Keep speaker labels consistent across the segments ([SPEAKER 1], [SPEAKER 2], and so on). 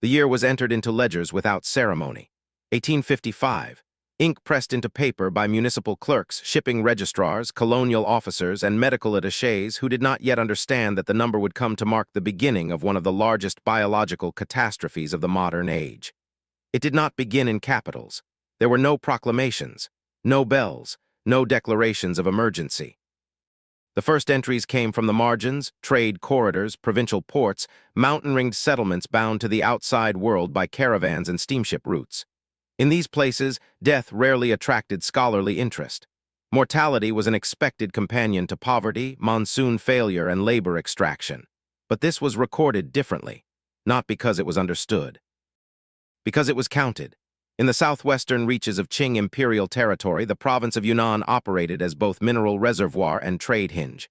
[SPEAKER 1] The year was entered into ledgers without ceremony. 1855. Ink pressed into paper by municipal clerks, shipping registrars, colonial officers, and medical attachés who did not yet understand that the number would come to mark the beginning of one of the largest biological catastrophes of the modern age. It did not begin in capitals. There were no proclamations, no bells, no declarations of emergency. The first entries came from the margins, trade corridors, provincial ports, mountain-ringed settlements bound to the outside world by caravans and steamship routes. In these places, death rarely attracted scholarly interest. Mortality was an expected companion to poverty, monsoon failure, and labor extraction. But this was recorded differently, not because it was understood. Because it was counted. In the southwestern reaches of Qing imperial territory, the province of Yunnan operated as both mineral reservoir and trade hinge.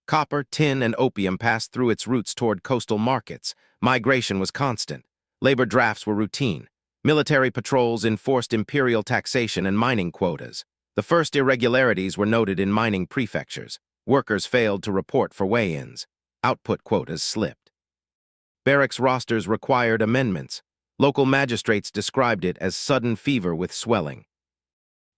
[SPEAKER 1] Copper, tin, and opium passed through its routes toward coastal markets. Migration was constant. Labor drafts were routine. Military patrols enforced imperial taxation and mining quotas. The first irregularities were noted in mining prefectures. Workers failed to report for weigh-ins. Output quotas slipped. Barracks rosters required amendments. Local magistrates described it as sudden fever with swelling.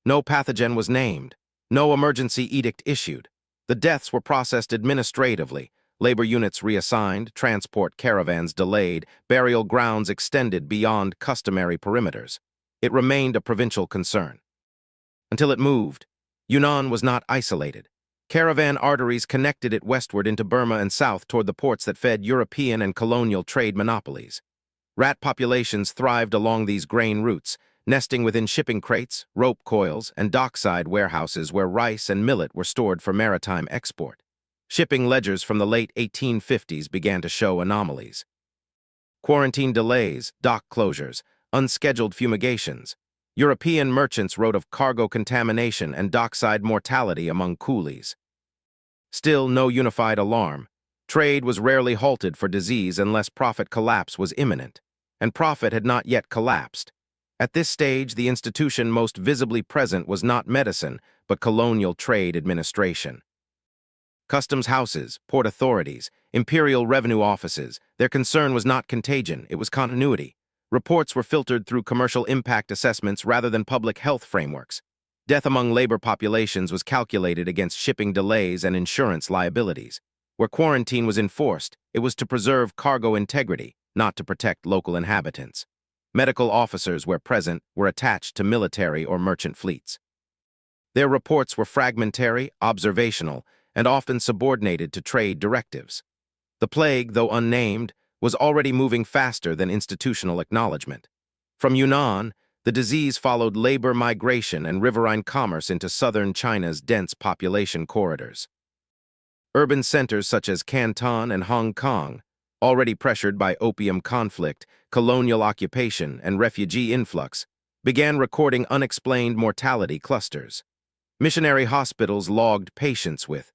[SPEAKER 1] No pathogen was named. No emergency edict issued. The deaths were processed administratively. Labor units reassigned, transport caravans delayed, burial grounds extended beyond customary perimeters. It remained a provincial concern. Until it moved, Yunnan was not isolated. Caravan arteries connected it westward into Burma and south toward the ports that fed European and colonial trade monopolies. Rat populations thrived along these grain routes, nesting within shipping crates, rope coils, and dockside warehouses where rice and millet were stored for maritime export. Shipping ledgers from the late 1850s began to show anomalies. Quarantine delays, dock closures, unscheduled fumigations. European merchants wrote of cargo contamination and dockside mortality among coolies. Still no unified alarm. Trade was rarely halted for disease unless profit collapse was imminent, and profit had not yet collapsed. At this stage, the institution most visibly present was not medicine, but colonial trade administration. Customs houses, port authorities, imperial revenue offices, their concern was not contagion, it was continuity. Reports were filtered through commercial impact assessments rather than public health frameworks. Death among labor populations was calculated against shipping delays and insurance liabilities. Where quarantine was enforced, it was to preserve cargo integrity, not to protect local inhabitants. Medical officers, where present, were attached to military or merchant fleets. Their reports were fragmentary, observational, and often subordinated to trade directives. The plague, though unnamed, was already moving faster than institutional acknowledgement. From Yunnan, the disease followed labor migration and riverine commerce into southern China's dense population corridors. Urban centers such as Canton and Hong Kong, already pressured by opium conflict, colonial occupation, and refugee influx, began recording unexplained mortality clusters. Missionary hospitals logged patients with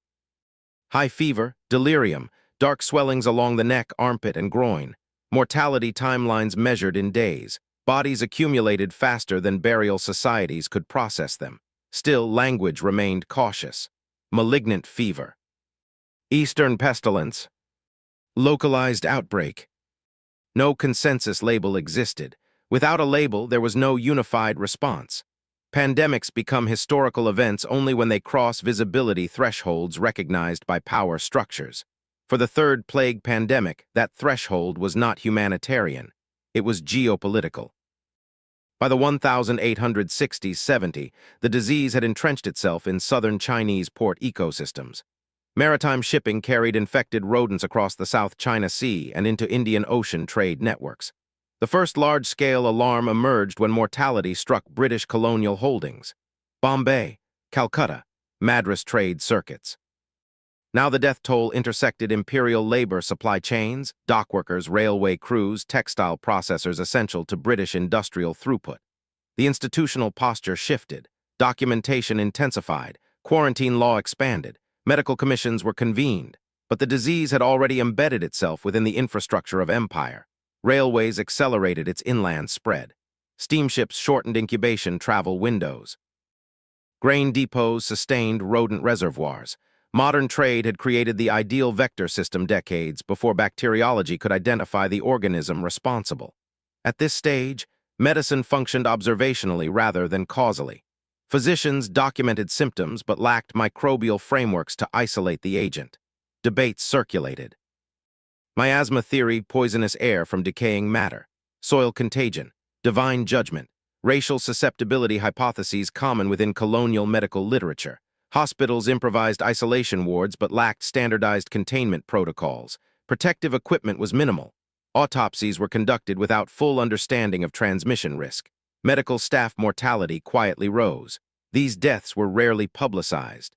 [SPEAKER 1] high fever, delirium, dark swellings along the neck, armpit, and groin, mortality timelines measured in days. Bodies accumulated faster than burial societies could process them. Still, language remained cautious. Malignant fever. Eastern pestilence. Localized outbreak. No consensus label existed. Without a label, there was no unified response. Pandemics become historical events only when they cross visibility thresholds recognized by power structures. For the third plague pandemic, that threshold was not humanitarian. It was geopolitical. By the 1860s-70s, the disease had entrenched itself in southern Chinese port ecosystems. Maritime shipping carried infected rodents across the South China Sea and into Indian Ocean trade networks. The first large-scale alarm emerged when mortality struck British colonial holdings. Bombay, Calcutta, Madras trade circuits. Now the death toll intersected imperial labor supply chains, dockworkers, railway crews, textile processors essential to British industrial throughput. The institutional posture shifted, documentation intensified, quarantine law expanded, medical commissions were convened, but the disease had already embedded itself within the infrastructure of empire. Railways accelerated its inland spread. Steamships shortened incubation travel windows. Grain depots sustained rodent reservoirs. Modern trade had created the ideal vector system decades before bacteriology could identify the organism responsible. At this stage, medicine functioned observationally rather than causally. Physicians documented symptoms but lacked microbial frameworks to isolate the agent. Debates circulated. Miasma theory, poisonous air from decaying matter, soil contagion, divine judgment, racial susceptibility hypotheses common within colonial medical literature. Hospitals improvised isolation wards but lacked standardized containment protocols. Protective equipment was minimal. Autopsies were conducted without full understanding of transmission risk. Medical staff mortality quietly rose. These deaths were rarely publicized.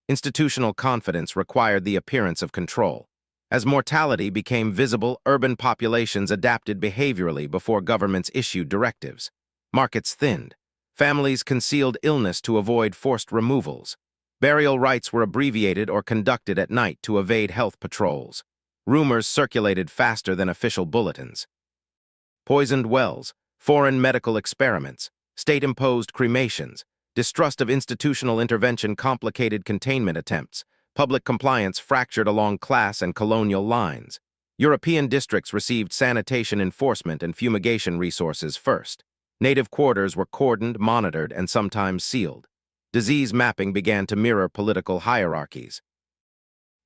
[SPEAKER 1] Institutional confidence required the appearance of control. As mortality became visible, urban populations adapted behaviorally before governments issued directives. Markets thinned. Families concealed illness to avoid forced removals. Burial rites were abbreviated or conducted at night to evade health patrols. Rumors circulated faster than official bulletins. Poisoned wells, foreign medical experiments, state-imposed cremations, distrust of institutional intervention complicated containment attempts. Public compliance fractured along class and colonial lines. European districts received sanitation enforcement and fumigation resources first. Native quarters were cordoned, monitored, and sometimes sealed. Disease mapping began to mirror political hierarchies.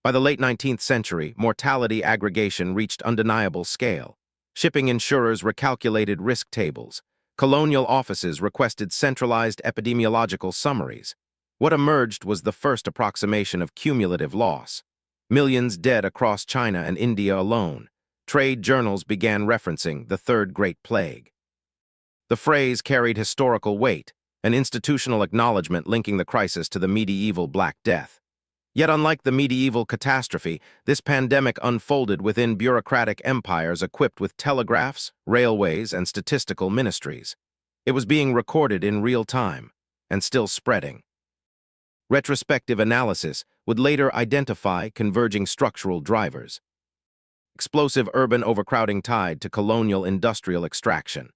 [SPEAKER 1] By the late 19th century, mortality aggregation reached undeniable scale. Shipping insurers recalculated risk tables. Colonial offices requested centralized epidemiological summaries. What emerged was the first approximation of cumulative loss. Millions dead across China and India alone. Trade journals began referencing the Third Great Plague. The phrase carried historical weight, an institutional acknowledgement linking the crisis to the medieval Black Death. Yet unlike the medieval catastrophe, this pandemic unfolded within bureaucratic empires equipped with telegraphs, railways, and statistical ministries. It was being recorded in real time, and still spreading. Retrospective analysis would later identify converging structural drivers. Explosive urban overcrowding tied to colonial industrial extraction.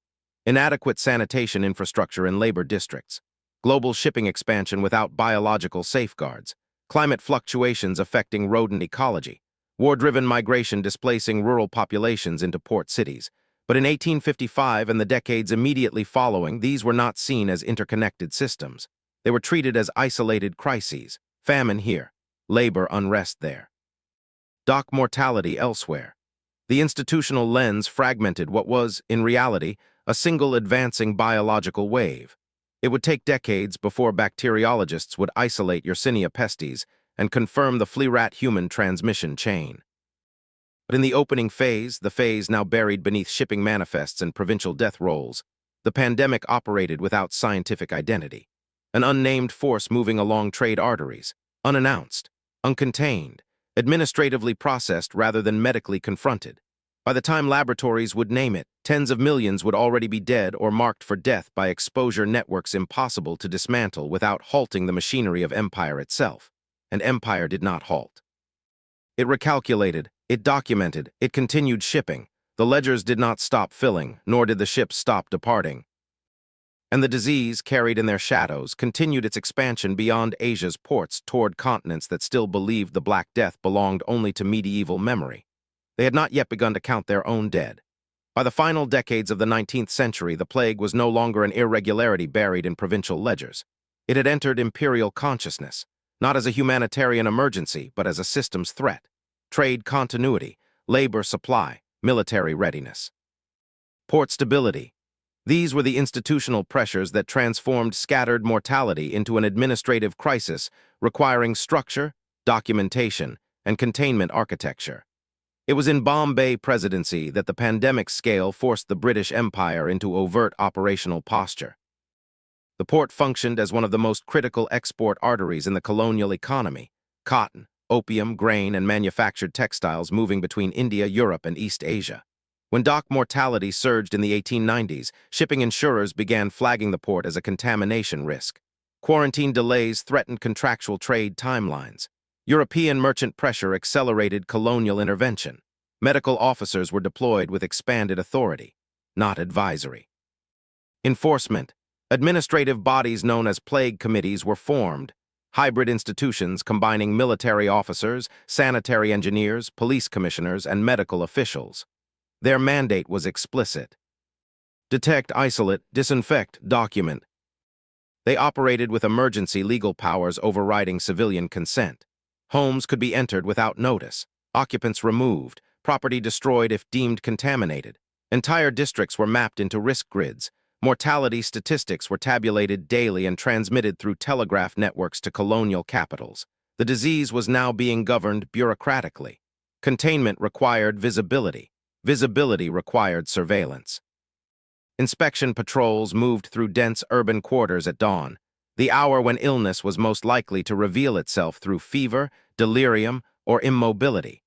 [SPEAKER 1] Inadequate sanitation infrastructure in labor districts. Global shipping expansion without biological safeguards. Climate fluctuations affecting rodent ecology. War-driven migration displacing rural populations into port cities. But in 1855 and the decades immediately following, these were not seen as interconnected systems. They were treated as isolated crises, famine here, labor unrest there. Dock mortality elsewhere. The institutional lens fragmented what was, in reality, a single advancing biological wave. It would take decades before bacteriologists would isolate Yersinia pestis and confirm the flea-rat-human transmission chain. But in the opening phase, the phase now buried beneath shipping manifests and provincial death rolls, the pandemic operated without scientific identity. An unnamed force moving along trade arteries, unannounced, uncontained, administratively processed rather than medically confronted. By the time laboratories would name it, tens of millions would already be dead or marked for death by exposure networks impossible to dismantle without halting the machinery of empire itself. And empire did not halt. It recalculated, it documented, it continued shipping. The ledgers did not stop filling, nor did the ships stop departing. And the disease, carried in their shadows, continued its expansion beyond Asia's ports toward continents that still believed the Black Death belonged only to medieval memory. They had not yet begun to count their own dead. By the final decades of the 19th century, the plague was no longer an irregularity buried in provincial ledgers. It had entered imperial consciousness, not as a humanitarian emergency, but as a systems threat. Trade continuity, labor supply, military readiness. Port stability. These were the institutional pressures that transformed scattered mortality into an administrative crisis requiring structure, documentation, and containment architecture. It was in Bombay presidency that the pandemic scale forced the British Empire into overt operational posture. The port functioned as one of the most critical export arteries in the colonial economy: cotton, opium, grain, and manufactured textiles moving between India, Europe, and East Asia. When dock mortality surged in the 1890s, shipping insurers began flagging the port as a contamination risk. Quarantine delays threatened contractual trade timelines. European merchant pressure accelerated colonial intervention. Medical officers were deployed with expanded authority, not advisory. Enforcement. Administrative bodies known as plague committees were formed, hybrid institutions combining military officers, sanitary engineers, police commissioners, and medical officials. Their mandate was explicit: Detect, isolate, disinfect, document. They operated with emergency legal powers overriding civilian consent. Homes could be entered without notice, occupants removed, property destroyed if deemed contaminated. Entire districts were mapped into risk grids. Mortality statistics were tabulated daily and transmitted through telegraph networks to colonial capitals. The disease was now being governed bureaucratically. Containment required visibility. Visibility required surveillance. Inspection patrols moved through dense urban quarters at dawn, the hour when illness was most likely to reveal itself through fever, delirium, or immobility.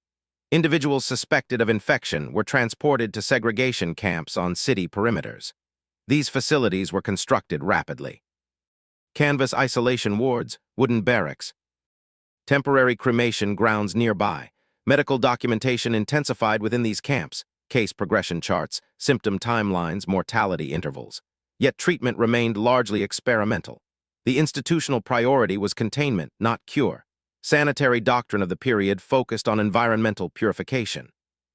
[SPEAKER 1] Individuals suspected of infection were transported to segregation camps on city perimeters. These facilities were constructed rapidly. Canvas isolation wards, wooden barracks, temporary cremation grounds nearby. Medical documentation intensified within these camps, case progression charts, symptom timelines, mortality intervals. Yet treatment remained largely experimental. The institutional priority was containment, not cure. Sanitary doctrine of the period focused on environmental purification.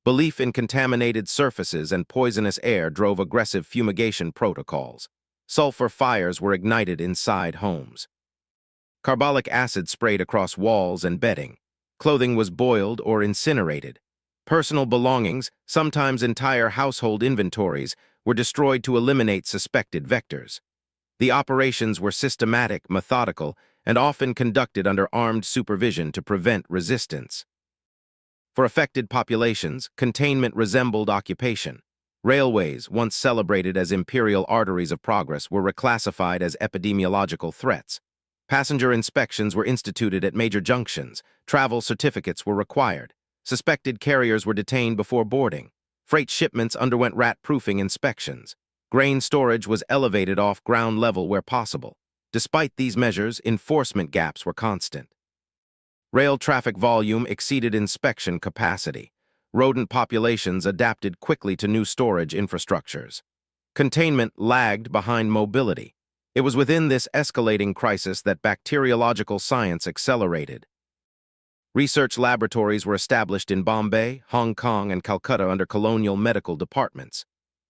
[SPEAKER 1] Belief in contaminated surfaces and poisonous air drove aggressive fumigation protocols. Sulfur fires were ignited inside homes. Carbolic acid sprayed across walls and bedding. Clothing was boiled or incinerated. Personal belongings, sometimes entire household inventories, were destroyed to eliminate suspected vectors. The operations were systematic, methodical, and often conducted under armed supervision to prevent resistance. For affected populations, containment resembled occupation. Railways, once celebrated as imperial arteries of progress, were reclassified as epidemiological threats. Passenger inspections were instituted at major junctions. Travel certificates were required. Suspected carriers were detained before boarding. Freight shipments underwent rat-proofing inspections. Grain storage was elevated off ground level where possible. Despite these measures, enforcement gaps were constant. Rail traffic volume exceeded inspection capacity. Rodent populations adapted quickly to new storage infrastructures. Containment lagged behind mobility. It was within this escalating crisis that bacteriological science accelerated. Research laboratories were established in Bombay, Hong Kong, and Calcutta under colonial medical departments.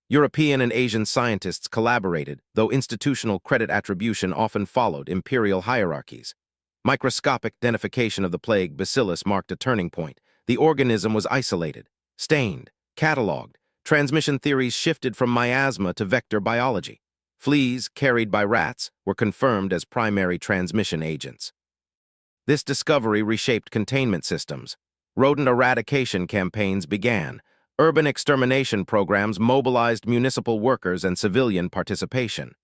[SPEAKER 1] European and Asian scientists collaborated, though institutional credit attribution often followed imperial hierarchies. Microscopic identification of the plague bacillus marked a turning point. The organism was isolated, stained, catalogued. Transmission theories shifted from miasma to vector biology. Fleas, carried by rats, were confirmed as primary transmission agents. This discovery reshaped containment systems. Rodent eradication campaigns began. Urban extermination programs mobilized municipal workers and civilian participation.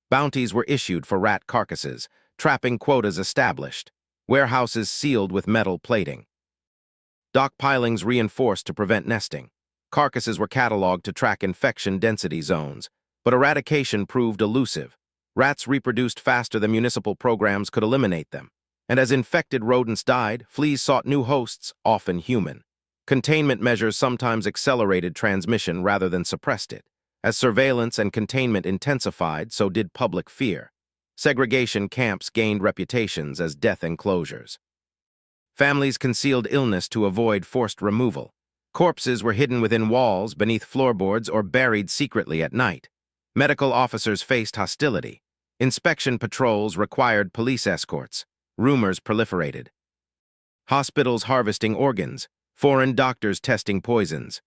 [SPEAKER 1] Bounties were issued for rat carcasses, trapping quotas established, warehouses sealed with metal plating. Dock pilings reinforced to prevent nesting. Carcasses were cataloged to track infection density zones, but eradication proved elusive. Rats reproduced faster than municipal programs could eliminate them. And as infected rodents died, fleas sought new hosts, often human. Containment measures sometimes accelerated transmission rather than suppressed it. As surveillance and containment intensified, so did public fear. Segregation camps gained reputations as death enclosures. Families concealed illness to avoid forced removal. Corpses were hidden within walls, beneath floorboards, or buried secretly at night. Medical officers faced hostility. Inspection patrols required police escorts. Rumors proliferated. Hospitals harvesting organs. Foreign doctors testing poisons.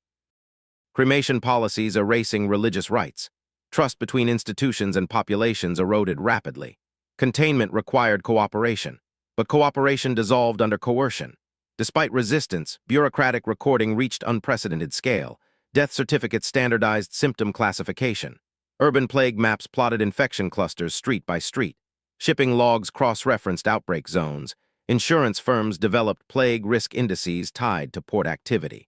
[SPEAKER 1] Cremation policies erasing religious rights. Trust between institutions and populations eroded rapidly. Containment required cooperation, but cooperation dissolved under coercion. Despite resistance, bureaucratic recording reached unprecedented scale. Death certificates standardized symptom classification. Urban plague maps plotted infection clusters street by street. Shipping logs cross-referenced outbreak zones. Insurance firms developed plague risk indices tied to port activity.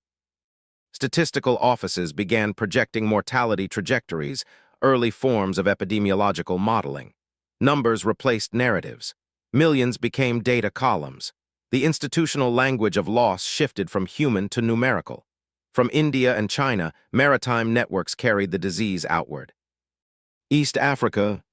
[SPEAKER 1] Statistical offices began projecting mortality trajectories, early forms of epidemiological modeling. Numbers replaced narratives. Millions became data columns. The institutional language of loss shifted from human to numerical. From India and China, maritime networks carried the disease outward. East Africa,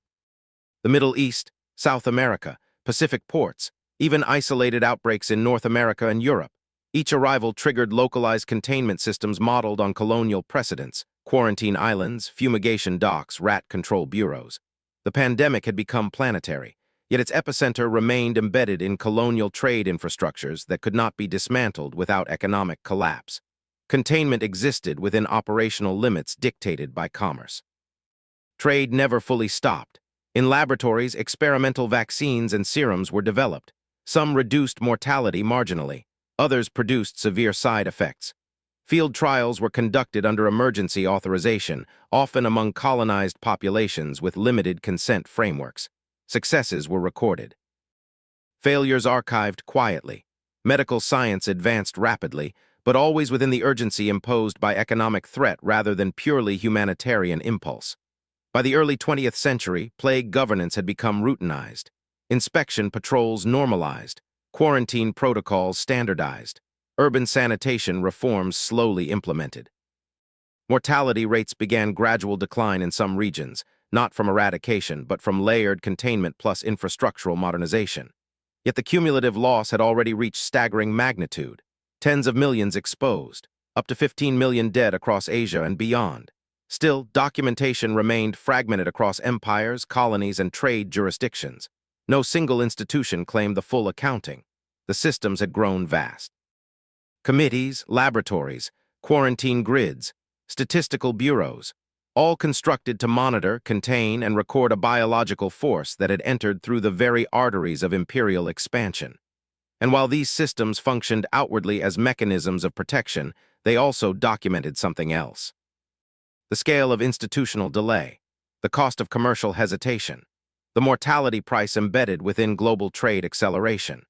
[SPEAKER 1] the Middle East, South America, Pacific ports, even isolated outbreaks in North America and Europe. Each arrival triggered localized containment systems modeled on colonial precedents. quarantine islands, fumigation docks, rat control bureaus. The pandemic had become planetary, yet its epicenter remained embedded in colonial trade infrastructures that could not be dismantled without economic collapse. Containment existed within operational limits dictated by commerce. Trade never fully stopped. In laboratories, experimental vaccines and serums were developed. Some reduced mortality marginally. Others produced severe side effects. Field trials were conducted under emergency authorization, often among colonized populations with limited consent frameworks. Successes were recorded. Failures archived quietly. Medical science advanced rapidly, but always within the urgency imposed by economic threat rather than purely humanitarian impulse. By the early 20th century, plague governance had become routinized. Inspection patrols normalized. Quarantine protocols standardized. Urban sanitation reforms slowly implemented. Mortality rates began gradual decline in some regions, not from eradication, but from layered containment plus infrastructural modernization. Yet the cumulative loss had already reached staggering magnitude. Tens of millions exposed, up to 15 million dead across Asia and beyond. Still, documentation remained fragmented across empires, colonies, and trade jurisdictions. No single institution claimed the full accounting. The systems had grown vast. Committees, laboratories, quarantine grids, statistical bureaus, all constructed to monitor, contain, and record a biological force that had entered through the very arteries of imperial expansion. And while these systems functioned outwardly as mechanisms of protection, they also documented something else. The scale of institutional delay, the cost of commercial hesitation, the mortality price embedded within global trade acceleration.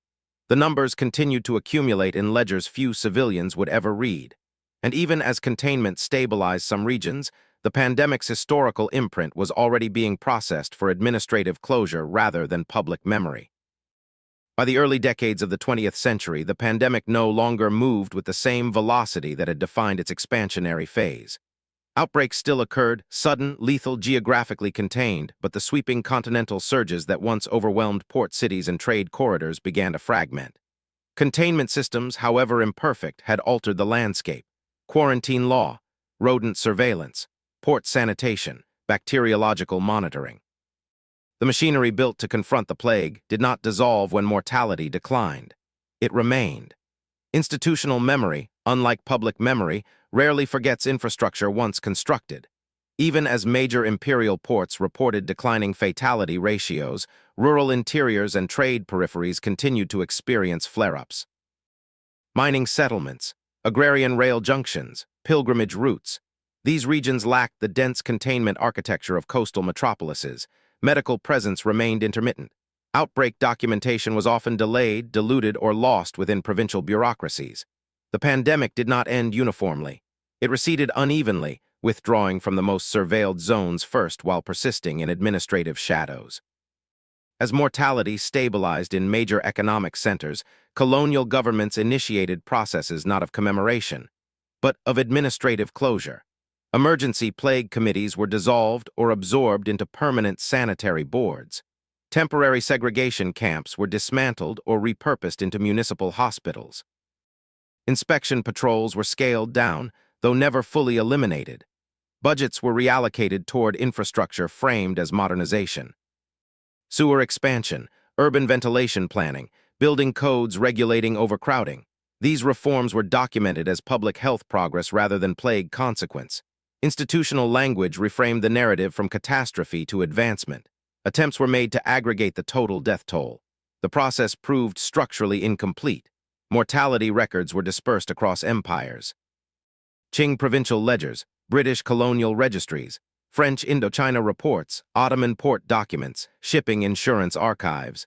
[SPEAKER 1] The numbers continued to accumulate in ledgers few civilians would ever read. And even as containment stabilized some regions, the pandemic's historical imprint was already being processed for administrative closure rather than public memory. By the early decades of the 20th century, the pandemic no longer moved with the same velocity that had defined its expansionary phase. Outbreaks still occurred, sudden, lethal, geographically contained, but the sweeping continental surges that once overwhelmed port cities and trade corridors began to fragment. Containment systems, however imperfect, had altered the landscape. Quarantine law, rodent surveillance, port sanitation, bacteriological monitoring. The machinery built to confront the plague did not dissolve when mortality declined. It remained. Institutional memory, unlike public memory, rarely forgets infrastructure once constructed. Even as major imperial ports reported declining fatality ratios, rural interiors and trade peripheries continued to experience flare-ups. Mining settlements, agrarian rail junctions, pilgrimage routes. These regions lacked the dense containment architecture of coastal metropolises. Medical presence remained intermittent. Outbreak documentation was often delayed, diluted, or lost within provincial bureaucracies. The pandemic did not end uniformly. It receded unevenly, withdrawing from the most surveilled zones first while persisting in administrative shadows. As mortality stabilized in major economic centers, colonial governments initiated processes not of commemoration, but of administrative closure. Emergency plague committees were dissolved or absorbed into permanent sanitary boards. Temporary segregation camps were dismantled or repurposed into municipal hospitals. Inspection patrols were scaled down, though never fully eliminated. Budgets were reallocated toward infrastructure framed as modernization. Sewer expansion, urban ventilation planning, building codes regulating overcrowding. These reforms were documented as public health progress rather than plague consequence. Institutional language reframed the narrative from catastrophe to advancement. Attempts were made to aggregate the total death toll. The process proved structurally incomplete. Mortality records were dispersed across empires. Qing provincial ledgers, British colonial registries, French Indochina reports, Ottoman port documents, shipping insurance archives.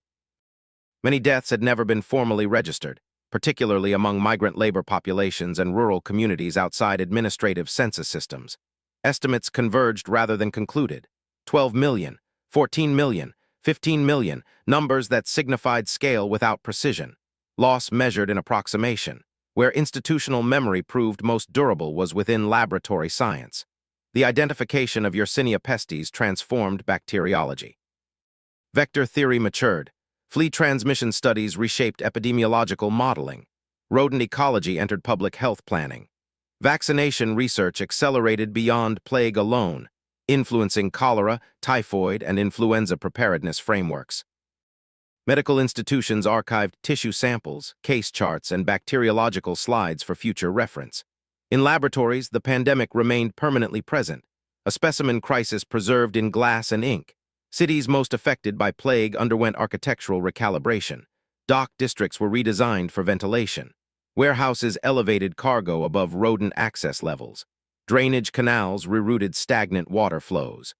[SPEAKER 1] Many deaths had never been formally registered, particularly among migrant labor populations and rural communities outside administrative census systems. Estimates converged rather than concluded. 12 million, 14 million, 15 million, numbers that signified scale without precision. Loss measured in approximation. Where institutional memory proved most durable was within laboratory science. The identification of Yersinia pestis transformed bacteriology. Vector theory matured. Flea transmission studies reshaped epidemiological modeling. Rodent ecology entered public health planning. Vaccination research accelerated beyond plague alone, influencing cholera, typhoid, and influenza preparedness frameworks. Medical institutions archived tissue samples, case charts, and bacteriological slides for future reference. In laboratories, the pandemic remained permanently present, a specimen crisis preserved in glass and ink. Cities most affected by plague underwent architectural recalibration. Dock districts were redesigned for ventilation. Warehouses elevated cargo above rodent access levels. Drainage canals rerouted stagnant water flows.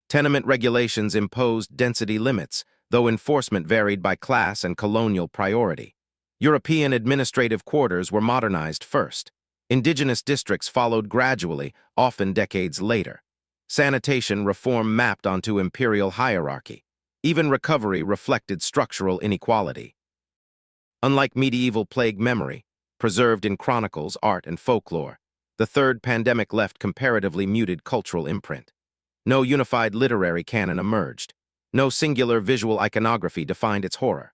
[SPEAKER 1] Tenement regulations imposed density limits, though enforcement varied by class and colonial priority. European administrative quarters were modernized first. Indigenous districts followed gradually, often decades later. Sanitation reform mapped onto imperial hierarchy. Even recovery reflected structural inequality. Unlike medieval plague memory, preserved in chronicles, art, and folklore, the third pandemic left comparatively muted cultural imprint. No unified literary canon emerged. No singular visual iconography defined its horror.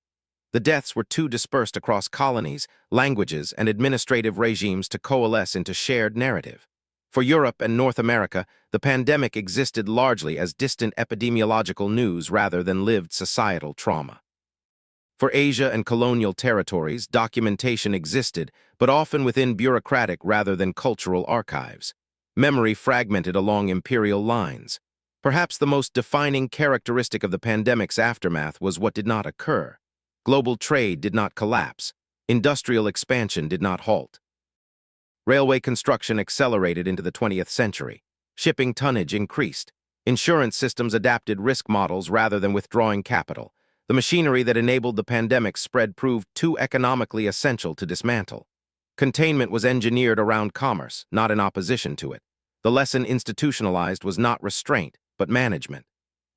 [SPEAKER 1] The deaths were too dispersed across colonies, languages, and administrative regimes to coalesce into shared narrative. For Europe and North America, the pandemic existed largely as distant epidemiological news rather than lived societal trauma. For Asia and colonial territories, documentation existed, but often within bureaucratic rather than cultural archives. Memory fragmented along imperial lines. Perhaps the most defining characteristic of the pandemic's aftermath was what did not occur. Global trade did not collapse. Industrial expansion did not halt. Railway construction accelerated into the 20th century. Shipping tonnage increased. Insurance systems adapted risk models rather than withdrawing capital. The machinery that enabled the pandemic's spread proved too economically essential to dismantle. Containment was engineered around commerce, not in opposition to it. The lesson institutionalized was not restraint, but management.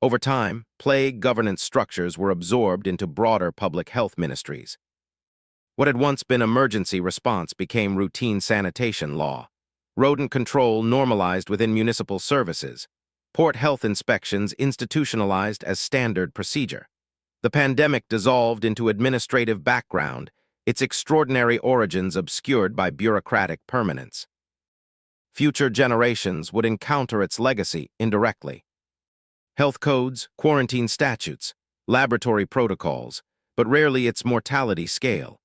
[SPEAKER 1] Over time, plague governance structures were absorbed into broader public health ministries. What had once been emergency response became routine sanitation law. Rodent control normalized within municipal services. Port health inspections institutionalized as standard procedure. The pandemic dissolved into administrative background, its extraordinary origins obscured by bureaucratic permanence. Future generations would encounter its legacy indirectly. Health codes, quarantine statutes, laboratory protocols, but rarely its mortality scale.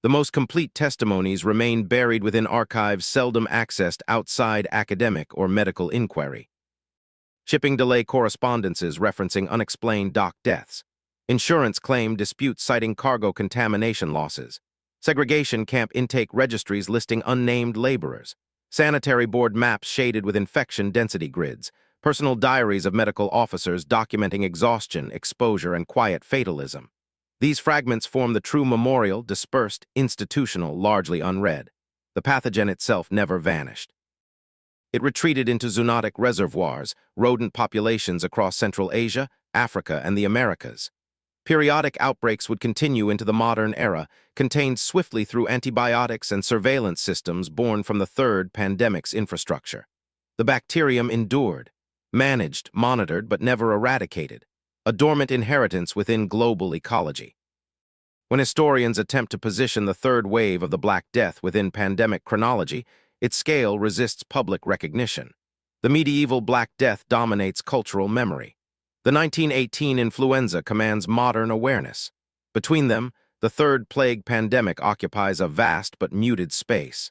[SPEAKER 1] The most complete testimonies remain buried within archives seldom accessed outside academic or medical inquiry. Shipping delay correspondences referencing unexplained dock deaths. Insurance claim disputes citing cargo contamination losses. Segregation camp intake registries listing unnamed laborers. Sanitary board maps shaded with infection density grids. Personal diaries of medical officers documenting exhaustion, exposure, and quiet fatalism. These fragments form the true memorial, dispersed, institutional, largely unread. The pathogen itself never vanished. It retreated into zoonotic reservoirs, rodent populations across Central Asia, Africa, and the Americas. Periodic outbreaks would continue into the modern era, contained swiftly through antibiotics and surveillance systems born from the third pandemic's infrastructure. The bacterium endured, managed, monitored, but never eradicated, a dormant inheritance within global ecology. When historians attempt to position the third wave of the Black Death within pandemic chronology, its scale resists public recognition. The medieval Black Death dominates cultural memory. The 1918 influenza commands modern awareness. Between them, the third plague pandemic occupies a vast but muted space.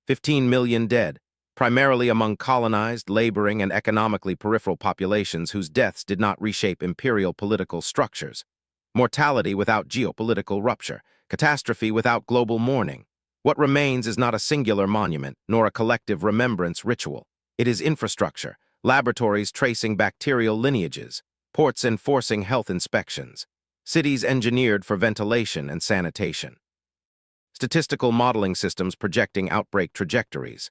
[SPEAKER 1] 15 million dead, primarily among colonized, laboring, and economically peripheral populations whose deaths did not reshape imperial political structures. Mortality without geopolitical rupture, catastrophe without global mourning. What remains is not a singular monument, nor a collective remembrance ritual. It is infrastructure, laboratories tracing bacterial lineages, ports enforcing health inspections, cities engineered for ventilation and sanitation. Statistical modeling systems projecting outbreak trajectories.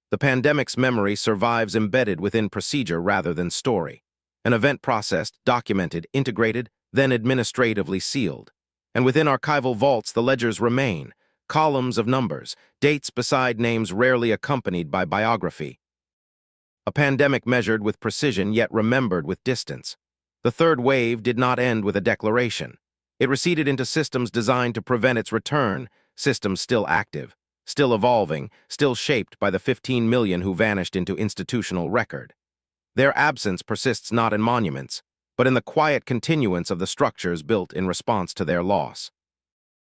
[SPEAKER 1] The pandemic's memory survives embedded within procedure rather than story. An event processed, documented, integrated, then administratively sealed. And within archival vaults the ledgers remain, columns of numbers, dates beside names rarely accompanied by biography. A pandemic measured with precision yet remembered with distance. The third wave did not end with a declaration. It receded into systems designed to prevent its return, systems still active, still evolving, still shaped by the 15 million who vanished into institutional record. Their absence persists not in monuments, but in the quiet continuance of the structures built in response to their loss.